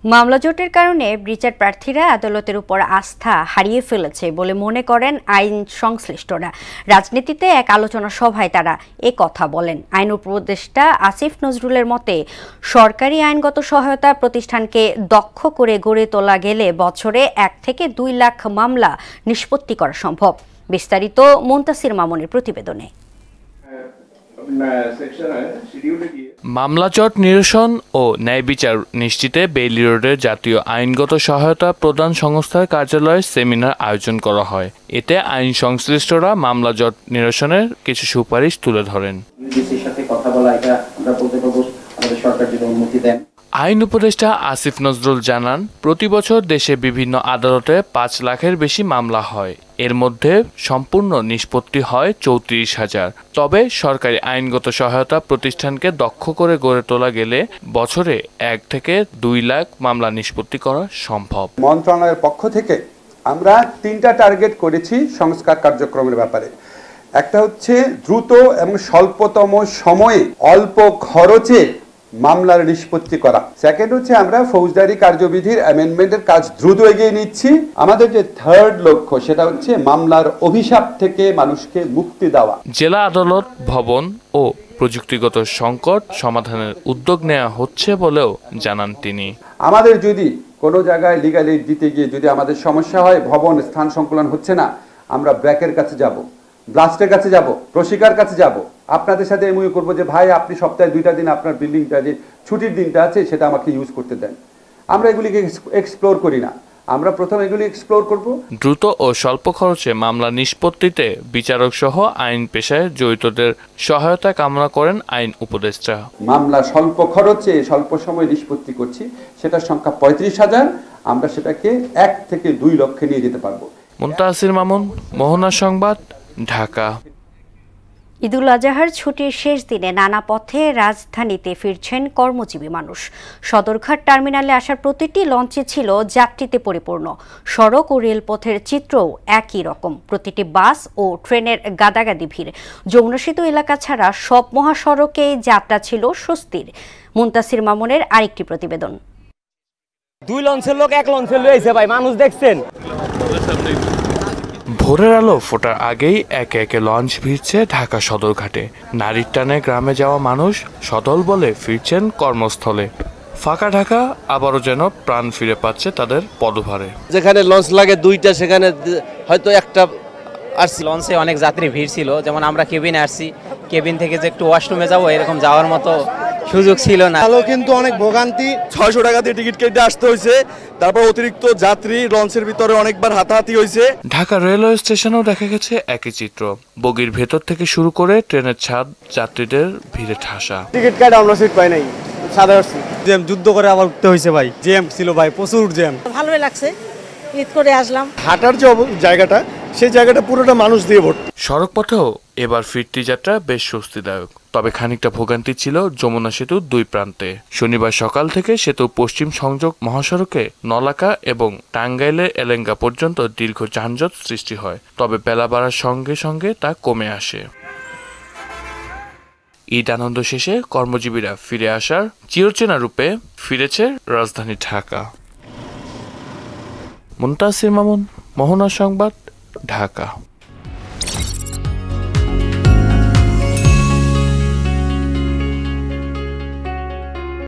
মামলা জটের কারণে বিচার প্রার্থীরা আদালতের উপর আস্থা হারিয়ে ফেলেছে বলে মনে করেন আইন সংশ্লিষ্টরা। রাজনীতিতে এক আলোচনা সভায় তারা কথা বলেন। আইন উপদেষ্টা আসিফ নজরুলের মতে, সরকারি আইনগত সহায়তা প্রতিষ্ঠানকে দক্ষ করে গড়ে তোলা গেলে বছরে 1 থেকে 2 লাখ মামলা নিষ্পত্তি করা সম্ভব। বিস্তারিত মুনতাসির মামুনের প্রতিবেদনে। মামলা জট নিরসন ও ন্যায় বিচার নিশ্চিতে বেইলি রোডের জাতীয় আইনগত সহায়তা প্রদান সংস্থার কার্যালয়ে সেমিনার আয়োজন করা হয়। এতে আইন সংশ্লিষ্টরা মামলা জট নিরসনের কিছু সুপারিশ তুলে ধরেন। আইন উপদেষ্টা আসিফ নজরুল জানান, প্রতি বছর দেশে বিভিন্ন আদালতে 5 লাখের বেশি মামলা হয়। এর মধ্যে সম্পূর্ণ নিষ্পত্তি হয় 34,000। তবে সরকারি আইনগত সহায়তা প্রতিষ্ঠানকে দক্ষ করে গড়ে তোলা গেলে বছরে 1 থেকে 2 লাখ মামলা নিষ্পত্তি করা সম্ভব। মন্ত্রণালয়ের পক্ষ থেকে আমরা 3টা টার্গেট করেছি সংস্কার কার্যক্রমের ব্যাপারে। একটা হচ্ছে দ্রুত এবং স্বল্পতম সময়ে অল্প খরচে মামলার নিষ্পত্তি করা। সেকেন্ড হচ্ছে আমরা ফৌজদারি কার্যবিধির অ্যামেন্ডমেন্টের কাজ দ্রুত এগিয়ে নিচ্ছি। আমাদের যে থার্ড লক্ষ্য সেটা হচ্ছে মামলার অভিশাপ থেকে মানুষকে মুক্তি দেওয়া। জেলা আদালত ভবন ও প্রযুক্তিগত সংকট সমাধানের উদ্যোগ নেওয়া হচ্ছে বলেও জানান তিনি। আমাদের যদি কোনো জায়গায় লিগ্যাল এইড দিতে গিয়ে যদি আমাদের সমস্যা হয়, ভবন স্থান সংকুলন হচ্ছে না, আমরা ব্র্যাকের কাছে যাব, ব্লাস্টের কাছে যাব, প্রশিকার কাছে যাব, আপনাদের সাথে এমওইউ করবো যে ভাই আপনি সপ্তাহে 2টা দিন আপনার বিল্ডিংটা যে ছুটির দিনটা আছে সেটা আমাকে ইউজ করতে দেন। আমরা এগুলিকে এক্সপ্লোর করি না, আমরা প্রথম এগুলি এক্সপ্লোর করব। দ্রুত ও স্বল্প খরচে মামলা নিষ্পত্তিতে বিচারক সহ আইন পেশায় জড়িতদের সহায়তা কামনা করেন আইন উপদেষ্টা। মামলা স্বল্প খরচে স্বল্প সময়ে নিষ্পত্তি করছি, সেটার সংখ্যা 35,000। আমরা সেটাকে 1 থেকে 2 লক্ষে নিয়ে যেতে পারবো। মুনতাসির মামুন, মোহনা সংবাদ, ঢাকা। ঈদুল আজহার ছুটির শেষ দিনে নানা পথে রাজধানীতে ফিরছেন কর্মজীবী মানুষ। সদরঘাট টার্মিনালে আসার প্রতিটি লঞ্চে ছিল যাত্রীতে পরিপূর্ণ। সড়ক ও রেলপথের চিত্রও একই রকম, প্রতিটি বাস ও ট্রেনের গাদাগাদি ভিড়। যমুনা সেতু এলাকা ছাড়া সব মহাসড়কেই যাত্রা ছিল স্বস্তির। মুনতাসির মামুনের আরেকটি প্রতিবেদন। 2 লঞ্চের লোক 1 লঞ্চে লইছে ভাই, মানুষ দেখছেন। ভোরের আলো ফোটার আগেই একে একে লঞ্চ ভিড়ছে ঢাকা সদরঘাটে। নারীর টানে গ্রামে যাওয়া মানুষ সদল বলে ফিরছেন কর্মস্থলে। ফাঁকা ঢাকা আবারও যেন প্রাণ ফিরে পাচ্ছে তাদের পদভারে। যেখানে লঞ্চ লাগে 2টা, সেখানে হয়তো একটা আসছে। লঞ্চে অনেক যাত্রী ভিড় ছিল, যেমন আমরা কেবিনে আসছি, কেবিন থেকে যে একটু ওয়াশরুমে যাবো এরকম যাওয়ার মতো সুযোগ ছিল না। আলো কিন্তু অনেক ভোগান্তি, 600 টাকা দিয়ে টিকিট কেটে আসতে হয়েছে। তারপর অতিরিক্ত যাত্রী লঞ্চের ভিতরে অনেকবার হাতাহাতি হয়েছে। ঢাকা রেলওয়ে স্টেশনেও দেখা গেছে একই চিত্র। বগির ভেতর থেকে শুরু করে ট্রেনের ছাদ যাত্রীদের ভিড়ে ঠাসা। টিকিট কাটে আমরা সিট পাই নাই, সাদা আসছি। জ্যাম যুদ্ধ করে আবার উঠতে হয়েছে ভাই, জ্যাম ছিল ভাই, প্রচুর জ্যাম। ভালোই লাগছে, ঈদ করে আসলাম। হাঁটার যে জায়গাটা, সেই জায়গাটা পুরোটা মানুষ দিয়ে ভর্তি। সড়ক পথেও এবার ফিরতি যাত্রা বেশ স্বস্তিদায়ক। তবে খানিকটা ভোগান্তি ছিল যমুনা সেতুর 2 প্রান্তে। শনিবার সকাল থেকে সেতুর পশ্চিম সংযোগ মহাসড়কে নলাকা এবং টাঙ্গাইলের এলেঙ্গা পর্যন্ত দীর্ঘ যানজট সৃষ্টি হয়। তবে বেলা বাড়ার সঙ্গে সঙ্গে তা কমে আসে। ঈদ আনন্দ শেষে কর্মজীবীরা ফিরে আসার চিরচেনা রূপে ফিরেছে রাজধানী ঢাকা। মুনতাসির মামুন, মোহনা সংবাদ, ঢাকা।